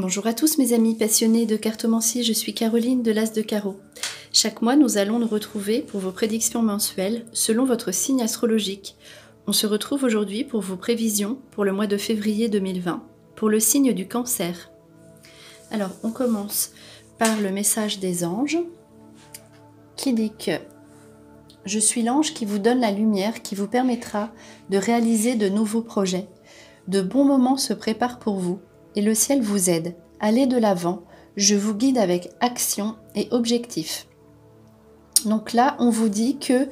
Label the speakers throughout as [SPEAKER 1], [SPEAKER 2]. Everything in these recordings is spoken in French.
[SPEAKER 1] Bonjour à tous mes amis passionnés de cartomancie, je suis Caroline de l'As de Carreau. Chaque mois, nous allons nous retrouver pour vos prédictions mensuelles selon votre signe astrologique. On se retrouve aujourd'hui pour vos prévisions pour le mois de février 2020, pour le signe du Cancer. Alors, on commence par le message des anges qui dit que « Je suis l'ange qui vous donne la lumière qui vous permettra de réaliser de nouveaux projets. De bons moments se préparent pour vous. Et le ciel vous aide. Allez de l'avant, je vous guide avec action et objectif. » Donc là, on vous dit que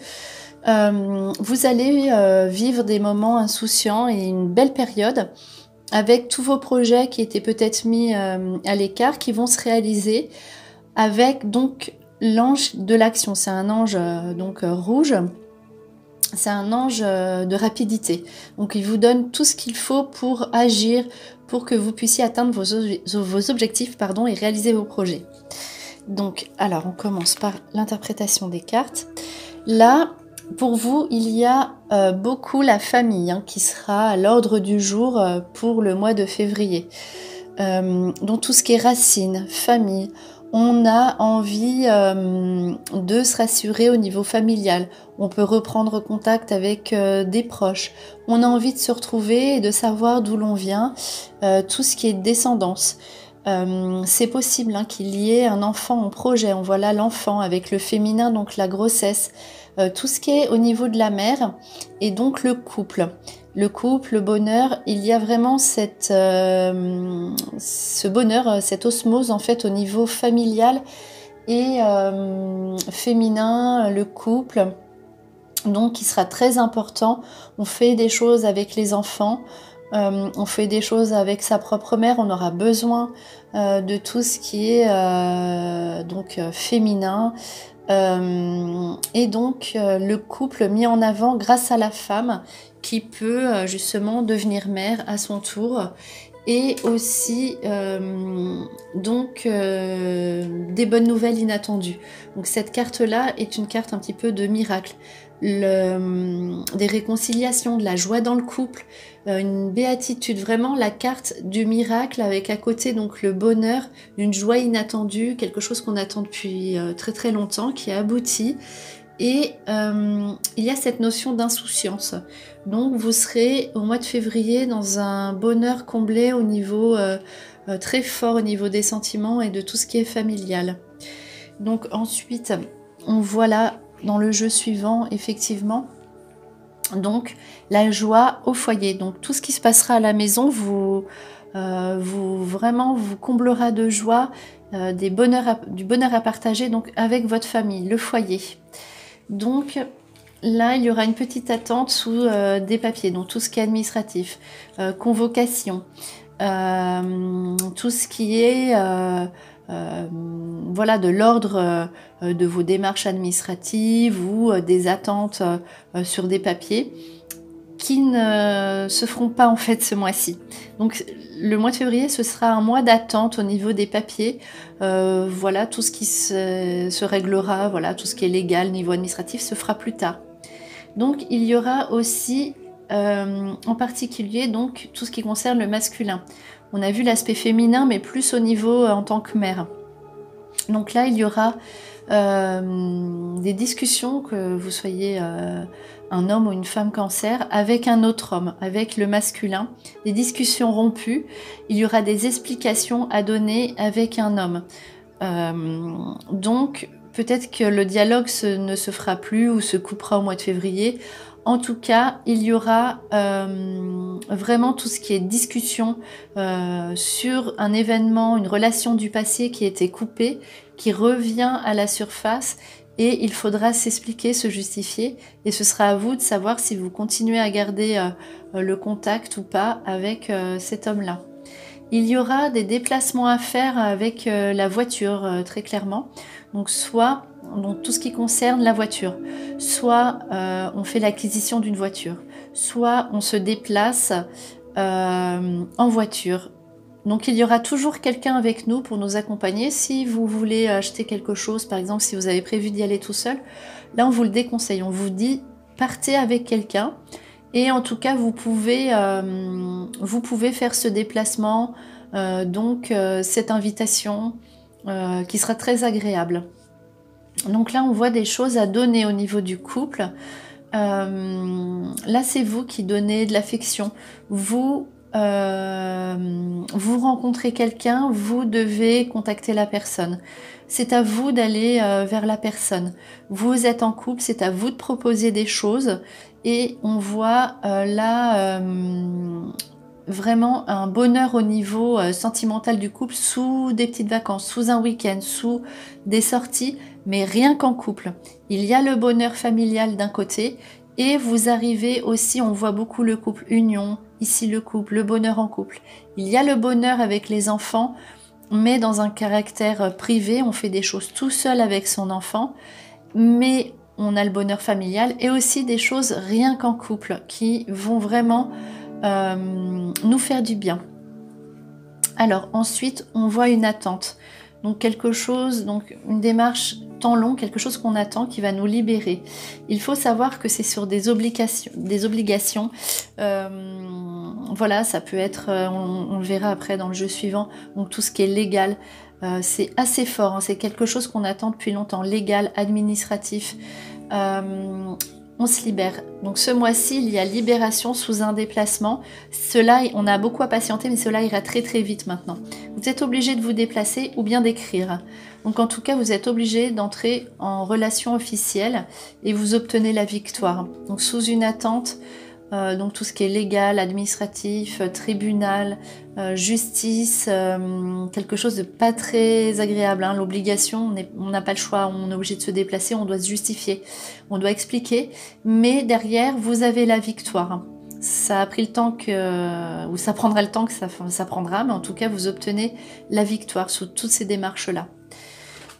[SPEAKER 1] vous allez vivre des moments insouciants et une belle période avec tous vos projets qui étaient peut-être mis à l'écart, qui vont se réaliser avec donc l'ange de l'action. C'est un ange rouge. C'est un ange de rapidité. Donc il vous donne tout ce qu'il faut pour agir, pour que vous puissiez atteindre vos objectifs et réaliser vos projets. Donc, alors on commence par l'interprétation des cartes. Là, pour vous, il y a beaucoup la famille qui sera à l'ordre du jour pour le mois de février. Donc tout ce qui est racines, famille, on a envie de se rassurer au niveau familial. On peut reprendre contact avec des proches. On a envie de se retrouver et de savoir d'où l'on vient. Tout ce qui est descendance. C'est possible qu'il y ait un enfant en projet. On voit là l'enfant avec le féminin, donc la grossesse. Tout ce qui est au niveau de la mère et donc le couple. Le couple, le bonheur, il y a vraiment ce bonheur, cette osmose en fait au niveau familial et féminin, le couple, donc qui sera très important. On fait des choses avec les enfants, on fait des choses avec sa propre mère, on aura besoin de tout ce qui est féminin. Et donc le couple mis en avant grâce à la femme qui peut justement devenir mère à son tour et aussi des bonnes nouvelles inattendues. Donc cette carte là est une carte un petit peu de miracle, des réconciliations, de la joie dans le couple, une béatitude, vraiment la carte du miracle avec à côté donc le bonheur, une joie inattendue, quelque chose qu'on attend depuis très très longtemps qui a abouti. Et il y a cette notion d'insouciance. Donc vous serez au mois de février dans un bonheur comblé au niveau très fort au niveau des sentiments et de tout ce qui est familial. Donc ensuite on voit là dans le jeu suivant effectivement donc la joie au foyer. Donc tout ce qui se passera à la maison vous comblera de joie, du bonheur à partager donc avec votre famille, le foyer. Donc là, il y aura une petite attente sous des papiers, donc tout ce qui est administratif, convocation, tout ce qui est de l'ordre de vos démarches administratives ou des attentes sur des papiers qui ne se feront pas en fait ce mois-ci. Donc le mois de février, ce sera un mois d'attente au niveau des papiers. Tout ce qui se réglera, tout ce qui est légal, niveau administratif, se fera plus tard. Donc il y aura aussi en particulier donc tout ce qui concerne le masculin. On a vu l'aspect féminin, mais plus au niveau en tant que mère. Donc là, il y aura des discussions, que vous soyez un homme ou une femme cancer, avec un autre homme, avec le masculin, des discussions rompues, il y aura des explications à donner avec un homme. Donc peut-être que le dialogue ne se fera plus ou se coupera au mois de février. En tout cas, il y aura vraiment tout ce qui est discussion sur un événement, une relation du passé qui a été coupée, qui revient à la surface et il faudra s'expliquer, se justifier et ce sera à vous de savoir si vous continuez à garder le contact ou pas avec cet homme-là. Il y aura des déplacements à faire avec la voiture, très clairement. Donc soit tout ce qui concerne la voiture, soit on fait l'acquisition d'une voiture, soit on se déplace en voiture. Donc il y aura toujours quelqu'un avec nous pour nous accompagner. Si vous voulez acheter quelque chose, par exemple si vous avez prévu d'y aller tout seul, là on vous le déconseille. On vous dit partez avec quelqu'un. Et en tout cas, vous pouvez faire ce déplacement Donc cette invitation qui sera très agréable. Donc là on voit des choses à donner au niveau du couple. Là c'est vous qui donnez de l'affection. Vous rencontrez quelqu'un, vous devez contacter la personne. C'est à vous d'aller vers la personne. Vous êtes en couple, c'est à vous de proposer des choses. Et on voit là vraiment un bonheur au niveau sentimental du couple, sous des petites vacances, sous un week-end, sous des sorties, mais rien qu'en couple. Il y a le bonheur familial d'un côté, et vous arrivez aussi, on voit beaucoup le couple union, ici le couple, le bonheur en couple. Il y a le bonheur avec les enfants, mais dans un caractère privé, on fait des choses tout seul avec son enfant, mais on a le bonheur familial, et aussi des choses rien qu'en couple, qui vont vraiment nous faire du bien. Alors ensuite, on voit une attente. Donc quelque chose, donc une démarche temps long, quelque chose qu'on attend qui va nous libérer. Il faut savoir que c'est sur des obligations. Voilà, ça peut être, on le verra après dans le jeu suivant, donc tout ce qui est légal. C'est assez fort, hein, c'est quelque chose qu'on attend depuis longtemps, légal, administratif. On se libère. Donc ce mois-ci, il y a libération sous un déplacement. Cela, on a beaucoup à patienter, mais cela ira très très vite maintenant. Vous êtes obligé de vous déplacer ou bien d'écrire. Donc en tout cas, vous êtes obligé d'entrer en relation officielle et vous obtenez la victoire. Donc sous une attente, donc tout ce qui est légal, administratif, tribunal, justice, quelque chose de pas très agréable, hein. L'obligation, on n'a pas le choix, on est obligé de se déplacer, on doit se justifier, on doit expliquer, mais derrière vous avez la victoire. Ça a pris le temps ou ça prendra le temps que ça prendra, mais en tout cas vous obtenez la victoire sous toutes ces démarches là,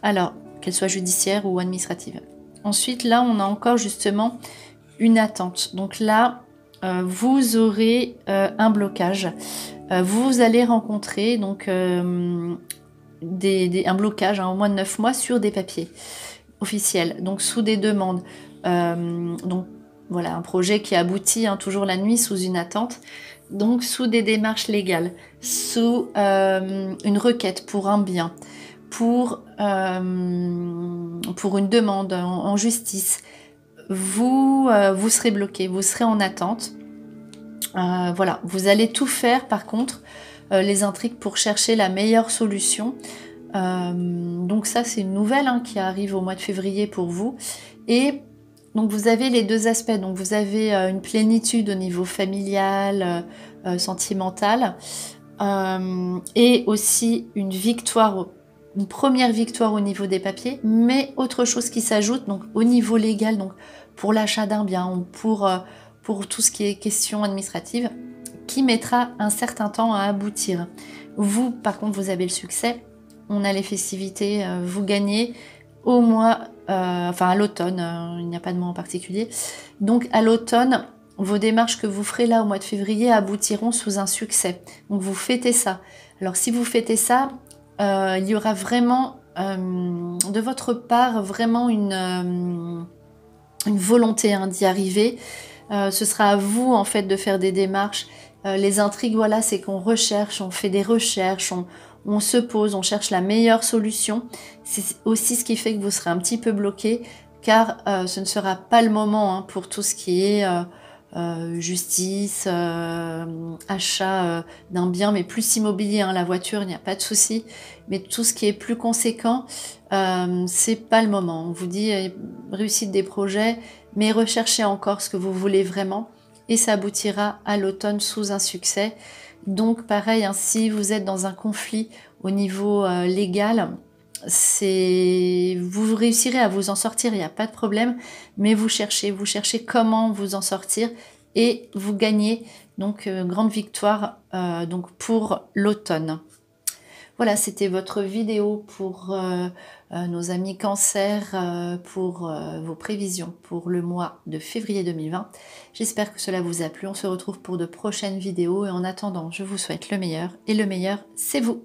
[SPEAKER 1] alors qu'elles soient judiciaires ou administratives. Ensuite là on a encore justement une attente, donc là vous aurez un blocage. Vous allez rencontrer donc un blocage au moins de 9 mois sur des papiers officiels, donc sous des demandes. Donc voilà, un projet qui aboutit toujours la nuit sous une attente, donc sous des démarches légales, sous une requête pour un bien, pour une demande en justice. Vous serez bloqué, vous serez en attente. Voilà, vous allez tout faire par contre, les intrigues pour chercher la meilleure solution. Donc ça c'est une nouvelle qui arrive au mois de février pour vous. Et donc vous avez les deux aspects, donc vous avez une plénitude au niveau familial, sentimental, et aussi une victoire, une première victoire au niveau des papiers, mais autre chose qui s'ajoute, donc au niveau légal, donc pour l'achat d'un bien, ou pour tout ce qui est question administrative, qui mettra un certain temps à aboutir. Vous, par contre, vous avez le succès, on a les festivités, vous gagnez au mois, enfin à l'automne, il n'y a pas de mois en particulier, donc à l'automne, vos démarches que vous ferez là au mois de février aboutiront sous un succès, donc vous fêtez ça. Alors si vous fêtez ça, il y aura vraiment de votre part vraiment une volonté d'y arriver. Ce sera à vous en fait de faire des démarches. Les intrigues, voilà, c'est qu'on recherche, on fait des recherches, on se pose, on cherche la meilleure solution. C'est aussi ce qui fait que vous serez un petit peu bloqué, car ce ne sera pas le moment pour tout ce qui est justice, achat d'un bien, mais plus immobilier, la voiture, il n'y a pas de souci, mais tout ce qui est plus conséquent, c'est pas le moment. On vous dit réussite des projets, mais recherchez encore ce que vous voulez vraiment, et ça aboutira à l'automne sous un succès. Donc pareil, si vous êtes dans un conflit au niveau légal, vous réussirez à vous en sortir, il n'y a pas de problème, mais vous cherchez comment vous en sortir, et vous gagnez donc grande victoire donc pour l'automne. Voilà, c'était votre vidéo pour nos amis Cancer, pour vos prévisions pour le mois de février 2020. J'espère que cela vous a plu. On se retrouve pour de prochaines vidéos, et en attendant, je vous souhaite le meilleur, et le meilleur, c'est vous.